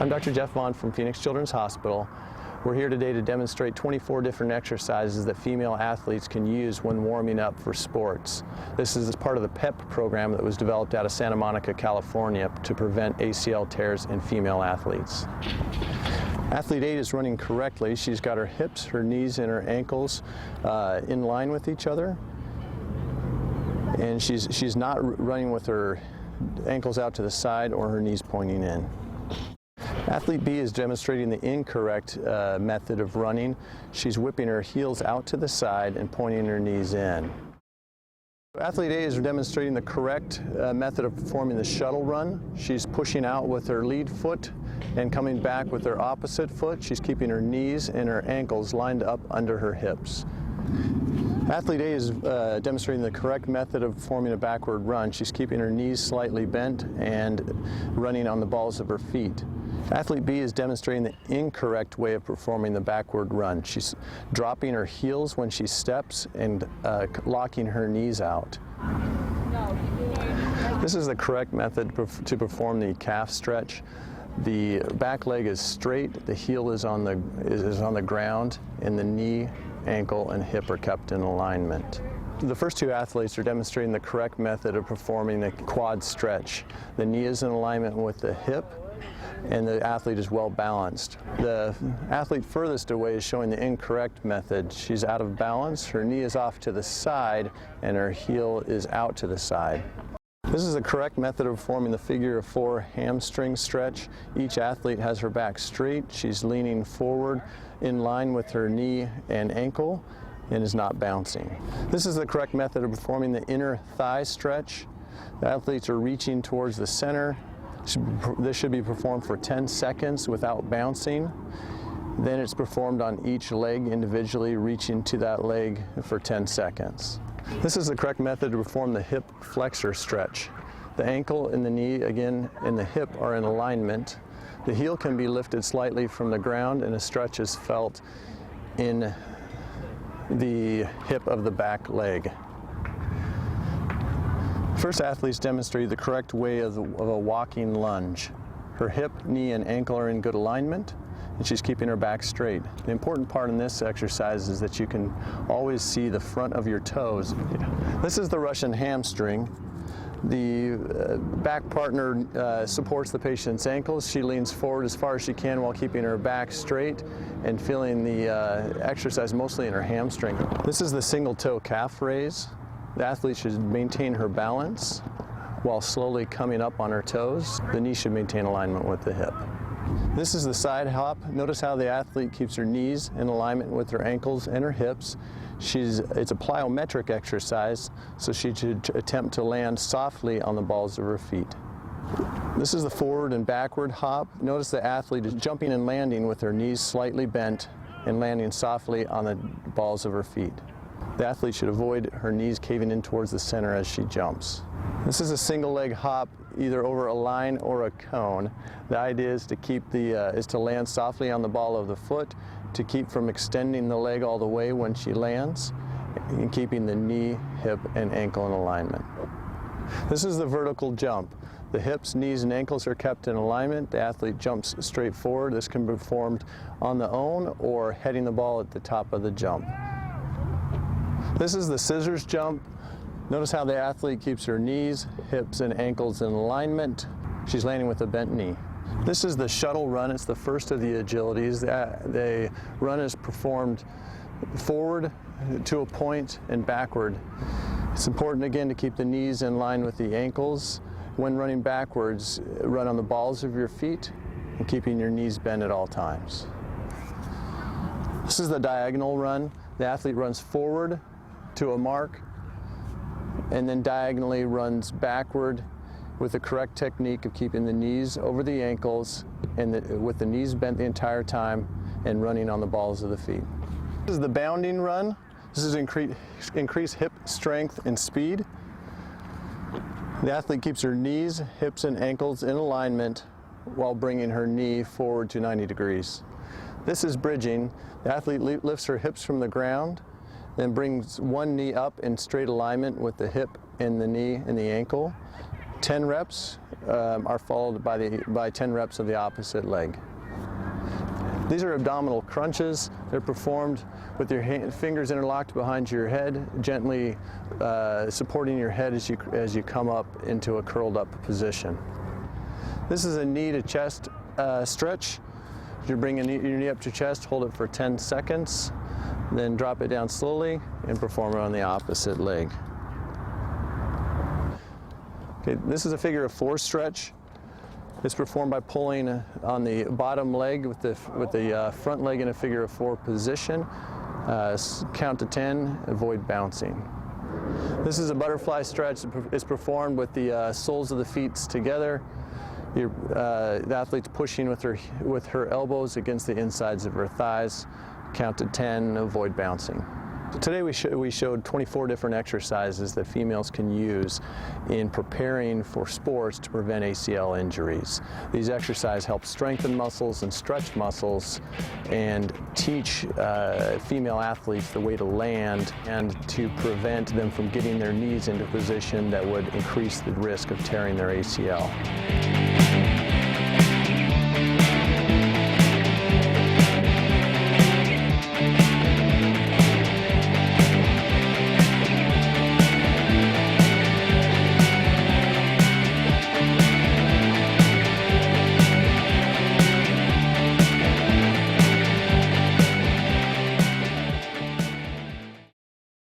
I'm Dr. Jeff Vaughn from Phoenix Children's Hospital. We're here today to demonstrate 24 different exercises that female athletes can use when warming up for sports. This is part of the PEP program that was developed out of Santa Monica, California to prevent ACL tears in female athletes. Athlete 8 is running correctly. She's got her hips, her knees, and her ankles in line with each other. And she's not running with her ankles out to the side or her knees pointing in. Athlete B is demonstrating the incorrect method of running. She's whipping her heels out to the side and pointing her knees in. Athlete A is demonstrating the correct method of performing the shuttle run. She's pushing out with her lead foot and coming back with her opposite foot. She's keeping her knees and her ankles lined up under her hips. Athlete A is demonstrating the correct method of performing a backward run. She's keeping her knees slightly bent and running on the balls of her feet. Athlete B is demonstrating the incorrect way of performing the backward run. She's dropping her heels when she steps and locking her knees out. This is the correct method to perform the calf stretch. The back leg is straight, the heel is on the ground, and the knee, ankle, and hip are kept in alignment. The first two athletes are demonstrating the correct method of performing the quad stretch. The knee is in alignment with the hip, and the athlete is well balanced. The athlete furthest away is showing the incorrect method. She's out of balance, her knee is off to the side, and her heel is out to the side. This is the correct method of performing the figure of 4 hamstring stretch. Each athlete has her back straight. She's leaning forward in line with her knee and ankle and is not bouncing. This is the correct method of performing the inner thigh stretch. The athletes are reaching towards the center. This should be performed for 10 seconds without bouncing. Then it's performed on each leg individually, reaching to that leg for 10 seconds. This is the correct method to perform the hip flexor stretch. The ankle and the knee, again, and the hip are in alignment. The heel can be lifted slightly from the ground, and a stretch is felt in the hip of the back leg. First athletes demonstrated the correct way of a walking lunge. Her hip, knee, and ankle are in good alignment, and she's keeping her back straight. The important part in this exercise is that you can always see the front of your toes. This is the Russian hamstring. The back partner supports the patient's ankles. She leans forward as far as she can while keeping her back straight and feeling the exercise mostly in her hamstring. This is the single toe calf raise. The athlete should maintain her balance while slowly coming up on her toes. The knee should maintain alignment with the hip. This is the side hop. Notice how the athlete keeps her knees in alignment with her ankles and her hips. It's a plyometric exercise, so she should attempt to land softly on the balls of her feet. This is the forward and backward hop. Notice the athlete is jumping and landing with her knees slightly bent and landing softly on the balls of her feet. The athlete should avoid her knees caving in towards the center as she jumps. This is a single leg hop, either over a line or a cone. The idea is to land softly on the ball of the foot, to keep from extending the leg all the way when she lands, and keeping the knee, hip, and ankle in alignment. This is the vertical jump. The hips, knees, and ankles are kept in alignment. The athlete jumps straight forward. This can be performed on the own or heading the ball at the top of the jump. This is the scissors jump. Notice how the athlete keeps her knees, hips, and ankles in alignment. She's landing with a bent knee. This is the shuttle run. It's the first of the agilities. The run is performed forward to a point and backward. It's important, again, to keep the knees in line with the ankles. When running backwards, run on the balls of your feet and keeping your knees bent at all times. This is the diagonal run. The athlete runs forward to a mark and then diagonally runs backward with the correct technique of keeping the knees over the ankles and with the knees bent the entire time and running on the balls of the feet. This is the bounding run. This is increased hip strength and speed. The athlete keeps her knees, hips, and ankles in alignment while bringing her knee forward to 90 degrees. This is bridging. The athlete lifts her hips from the ground, then brings one knee up in straight alignment with the hip and the knee and the ankle 10 reps are followed by 10 reps of the opposite leg. These are abdominal crunches. They're performed with your fingers interlocked behind your head, gently supporting your head as you come up into a curled up position. This is a knee to chest stretch. You bring your knee up to your chest, hold it for 10 seconds, then drop it down slowly and perform it on the opposite leg. Okay, this is a figure of 4 stretch. It's performed by pulling on the bottom leg with the front leg in a figure of 4 position. Count to 10, avoid bouncing. This is a butterfly stretch. It's performed with the soles of the feet together. The athlete's pushing with her elbows against the insides of her thighs. Count to 10, avoid bouncing. Today we showed 24 different exercises that females can use in preparing for sports to prevent ACL injuries. These exercises help strengthen muscles and stretch muscles and teach female athletes the way to land and to prevent them from getting their knees into a position that would increase the risk of tearing their ACL.